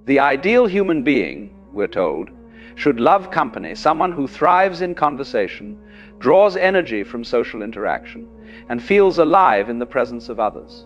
The ideal human being, we're told, should love company, someone who thrives in conversation, draws energy from social interaction, and feels alive in the presence of others.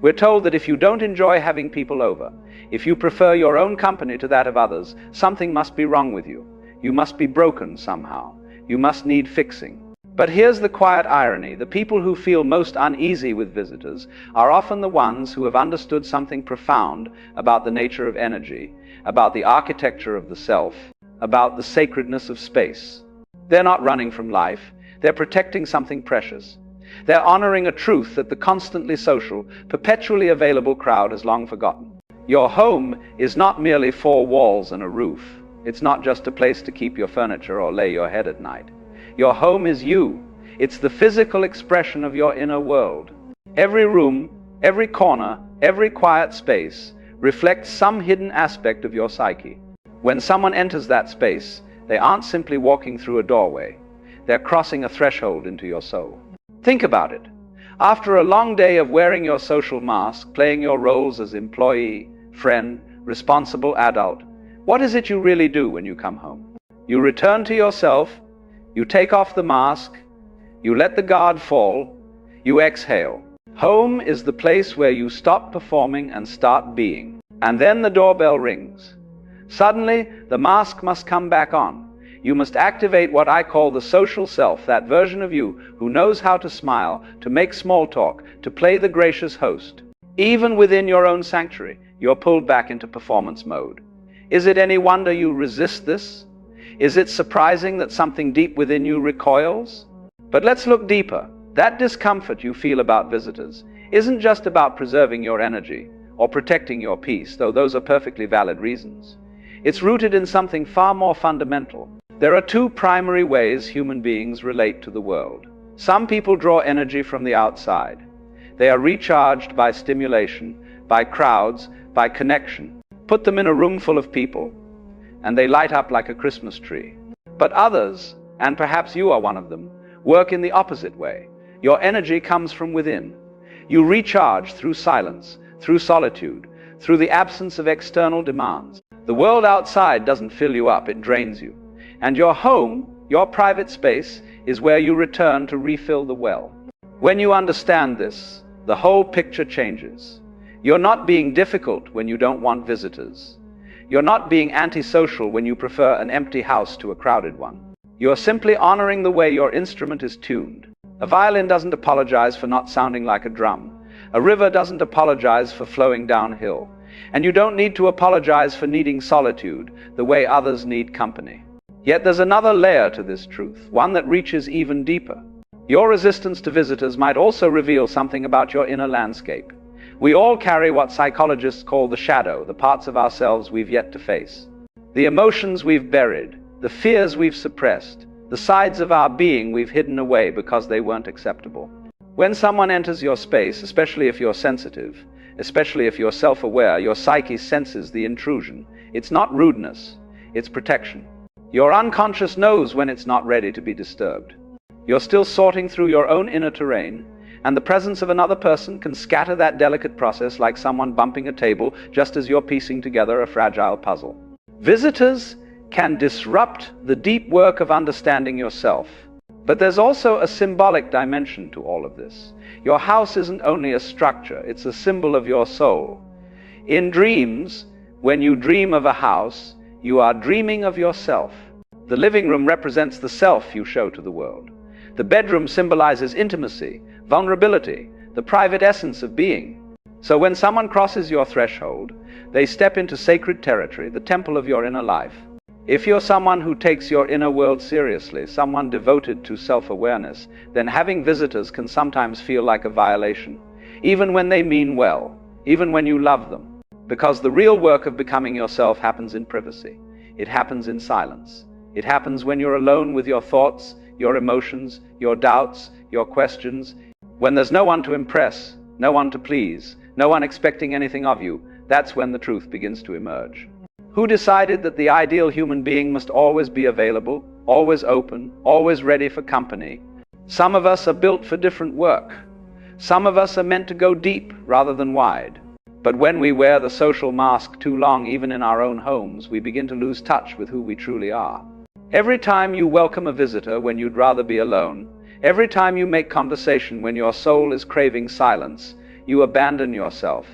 We're told that if you don't enjoy having people over, if you prefer your own company to that of others, something must be wrong with you. You must be broken somehow. You must need fixing. But here's the quiet irony. The people who feel most uneasy with visitors are often the ones who have understood something profound about the nature of energy, about the architecture of the self, about the sacredness of space. They're not running from life. They're protecting something precious. They're honoring a truth that the constantly social, perpetually available crowd has long forgotten. Your home is not merely four walls and a roof. It's not just a place to keep your furniture or lay your head at night. Your home is you. It's the physical expression of your inner world. Every room, every corner, every quiet space reflects some hidden aspect of your psyche. When someone enters that space, they aren't simply walking through a doorway. They're crossing a threshold into your soul. Think about it. After a long day of wearing your social mask, playing your roles as employee, friend, responsible adult, what is it you really do when you come home? You return to yourself, you take off the mask, you let the guard fall, you exhale. Home is the place where you stop performing and start being. And then the doorbell rings. Suddenly, the mask must come back on. You must activate what I call the social self, that version of you who knows how to smile, to make small talk, to play the gracious host. Even within your own sanctuary, you're pulled back into performance mode. Is it any wonder you resist this? Is it surprising that something deep within you recoils? But let's look deeper. That discomfort you feel about visitors isn't just about preserving your energy or protecting your peace, though those are perfectly valid reasons. It's rooted in something far more fundamental. There are two primary ways human beings relate to the world. Some people draw energy from the outside. They are recharged by stimulation, by crowds, by connection. Put them in a room full of people, and they light up like a Christmas tree. But others, and perhaps you are one of them, work in the opposite way. Your energy comes from within. You recharge through silence, through solitude, through the absence of external demands. The world outside doesn't fill you up, it drains you. And your home, your private space, is where you return to refill the well. When you understand this, the whole picture changes. You're not being difficult when you don't want visitors. You're not being antisocial when you prefer an empty house to a crowded one. You're simply honoring the way your instrument is tuned. A violin doesn't apologize for not sounding like a drum. A river doesn't apologize for flowing downhill. And you don't need to apologize for needing solitude the way others need company. Yet there's another layer to this truth, one that reaches even deeper. Your resistance to visitors might also reveal something about your inner landscape. We all carry what psychologists call the shadow, the parts of ourselves we've yet to face. The emotions we've buried, the fears we've suppressed, the sides of our being we've hidden away because they weren't acceptable. When someone enters your space, especially if you're sensitive, especially if you're self-aware, your psyche senses the intrusion. It's not rudeness, it's protection. Your unconscious knows when it's not ready to be disturbed. You're still sorting through your own inner terrain, and the presence of another person can scatter that delicate process like someone bumping a table just as you're piecing together a fragile puzzle. Visitors can disrupt the deep work of understanding yourself. But there's also a symbolic dimension to all of this. Your house isn't only a structure, it's a symbol of your soul. In dreams, when you dream of a house, you are dreaming of yourself. The living room represents the self you show to the world. The bedroom symbolizes intimacy, vulnerability, the private essence of being. So when someone crosses your threshold, they step into sacred territory, the temple of your inner life. If you're someone who takes your inner world seriously, someone devoted to self-awareness, then having visitors can sometimes feel like a violation, even when they mean well, even when you love them. Because the real work of becoming yourself happens in privacy. It happens in silence. It happens when you're alone with your thoughts, your emotions, your doubts, your questions. When there's no one to impress, no one to please, no one expecting anything of you, that's when the truth begins to emerge. Who decided that the ideal human being must always be available, always open, always ready for company? Some of us are built for different work. Some of us are meant to go deep rather than wide. But when we wear the social mask too long, even in our own homes, we begin to lose touch with who we truly are. Every time you welcome a visitor when you'd rather be alone, every time you make conversation when your soul is craving silence, you abandon yourself.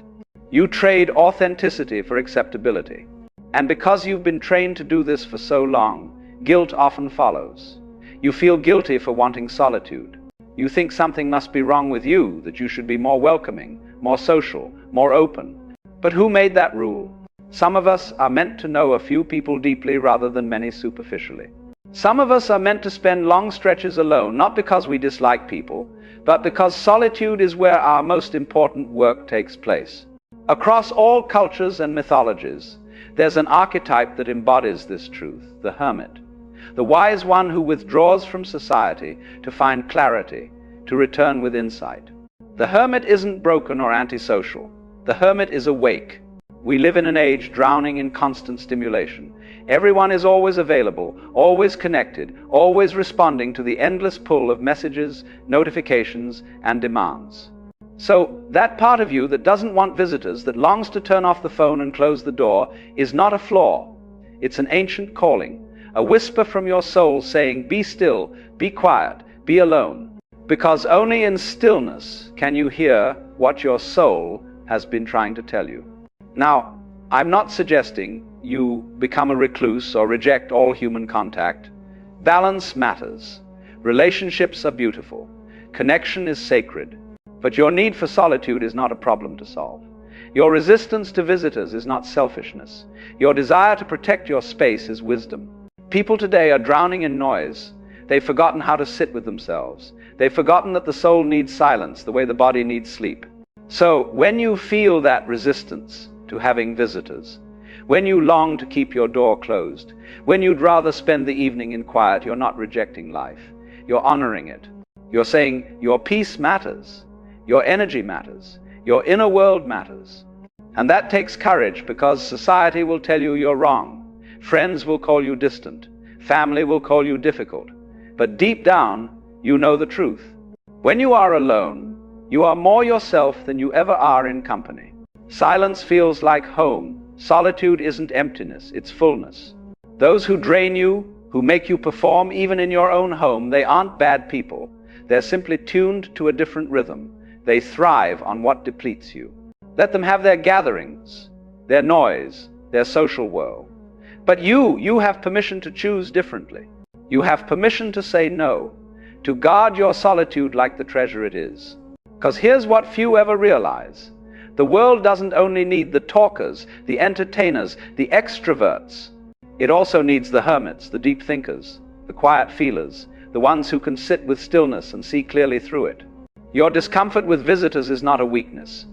You trade authenticity for acceptability. And because you've been trained to do this for so long, guilt often follows. You feel guilty for wanting solitude. You think something must be wrong with you, that you should be more welcoming, more social, more open. But who made that rule? Some of us are meant to know a few people deeply rather than many superficially. Some of us are meant to spend long stretches alone, not because we dislike people, but because solitude is where our most important work takes place. Across all cultures and mythologies, there's an archetype that embodies this truth, the hermit, the wise one who withdraws from society to find clarity, to return with insight. The hermit isn't broken or antisocial. The hermit is awake. We live in an age drowning in constant stimulation. Everyone is always available, always connected, always responding to the endless pull of messages, notifications, and demands. So that part of you that doesn't want visitors, that longs to turn off the phone and close the door, is not a flaw. It's an ancient calling, a whisper from your soul saying, be still, be quiet, be alone. Because only in stillness can you hear what your soul has been trying to tell you. Now, I'm not suggesting you become a recluse or reject all human contact. Balance matters. Relationships are beautiful. Connection is sacred. But your need for solitude is not a problem to solve. Your resistance to visitors is not selfishness. Your desire to protect your space is wisdom. People today are drowning in noise. They've forgotten how to sit with themselves. They've forgotten that the soul needs silence the way the body needs sleep. So when you feel that resistance to having visitors, when you long to keep your door closed, when you'd rather spend the evening in quiet, you're not rejecting life. You're honoring it. You're saying your peace matters. Your energy matters. Your inner world matters. And that takes courage, because society will tell you you're wrong. Friends will call you distant. Family will call you difficult. But deep down, you know the truth. When you are alone, you are more yourself than you ever are in company. Silence feels like home. Solitude isn't emptiness, it's fullness. Those who drain you, who make you perform even in your own home, they aren't bad people. They're simply tuned to a different rhythm. They thrive on what depletes you. Let them have their gatherings, their noise, their social whirl. But you have permission to choose differently. You have permission to say no, to guard your solitude like the treasure it is. Because here's what few ever realize. The world doesn't only need the talkers, the entertainers, the extroverts. It also needs the hermits, the deep thinkers, the quiet feelers, the ones who can sit with stillness and see clearly through it. Your discomfort with visitors is not a weakness.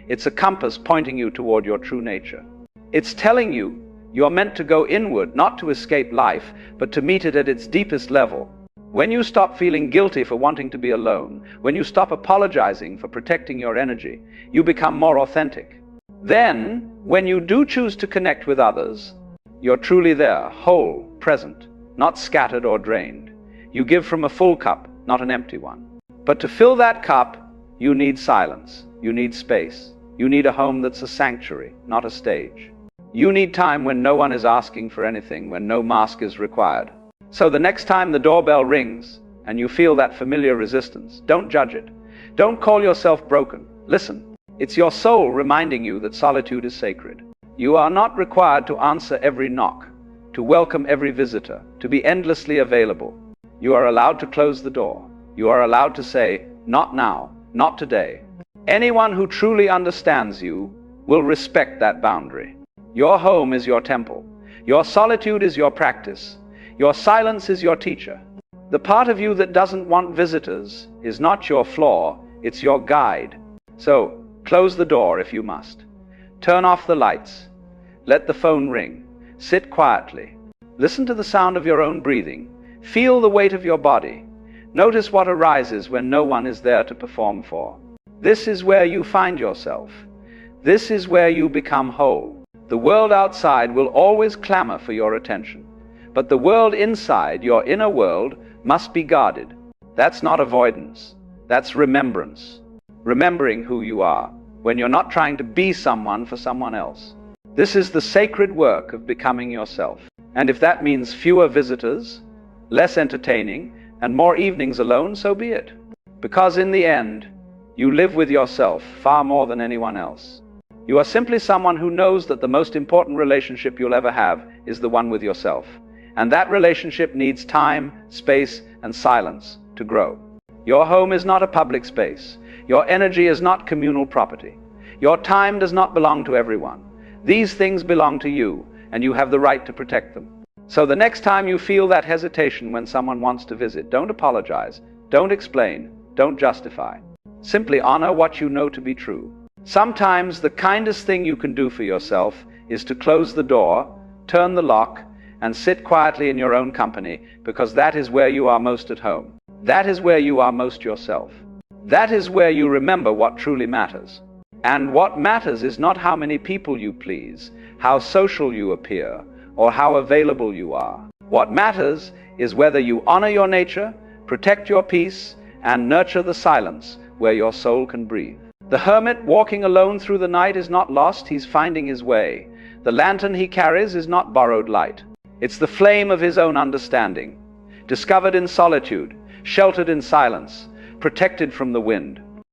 It's a compass pointing you toward your true nature. It's telling you you're meant to go inward, not to escape life, but to meet it at its deepest level. When you stop feeling guilty for wanting to be alone, when you stop apologizing for protecting your energy, you become more authentic. Then, when you do choose to connect with others, you're truly there, whole, present, not scattered or drained. You give from a full cup, not an empty one. But to fill that cup, you need silence, you need space, you need a home that's a sanctuary, not a stage. You need time when no one is asking for anything, when no mask is required. So the next time the doorbell rings and you feel that familiar resistance, don't judge it. Don't call yourself broken. Listen, it's your soul reminding you that solitude is sacred. You are not required to answer every knock, to welcome every visitor, to be endlessly available. You are allowed to close the door. You are allowed to say, not now, not today. Anyone who truly understands you will respect that boundary. Your home is your temple. Your solitude is your practice. Your silence is your teacher. The part of you that doesn't want visitors is not your flaw, it's your guide. So, close the door if you must. Turn off the lights. Let the phone ring. Sit quietly. Listen to the sound of your own breathing. Feel the weight of your body. Notice what arises when no one is there to perform for. This is where you find yourself. This is where you become whole. The world outside will always clamor for your attention. But the world inside, your inner world, must be guarded. That's not avoidance. That's remembrance. Remembering who you are. when you're not trying to be someone for someone else. This is the sacred work of becoming yourself. And if that means fewer visitors, less entertaining, and more evenings alone, so be it. Because in the end, you live with yourself far more than anyone else. You are simply someone who knows that the most important relationship you'll ever have is the one with yourself. And that relationship needs time, space, and silence to grow. Your home is not a public space. Your energy is not communal property. Your time does not belong to everyone. These things belong to you, and you have the right to protect them. So the next time you feel that hesitation when someone wants to visit, don't apologize, don't explain, don't justify. Simply honor what you know to be true. Sometimes the kindest thing you can do for yourself is to close the door, turn the lock, and sit quietly in your own company, because that is where you are most at home. That is where you are most yourself. That is where you remember what truly matters. And what matters is not how many people you please, how social you appear, or how available you are. What matters is whether you honor your nature, protect your peace, and nurture the silence where your soul can breathe. The hermit walking alone through the night is not lost, he's finding his way. The lantern he carries is not borrowed light. It's the flame of his own understanding, discovered in solitude, sheltered in silence, protected from the wind.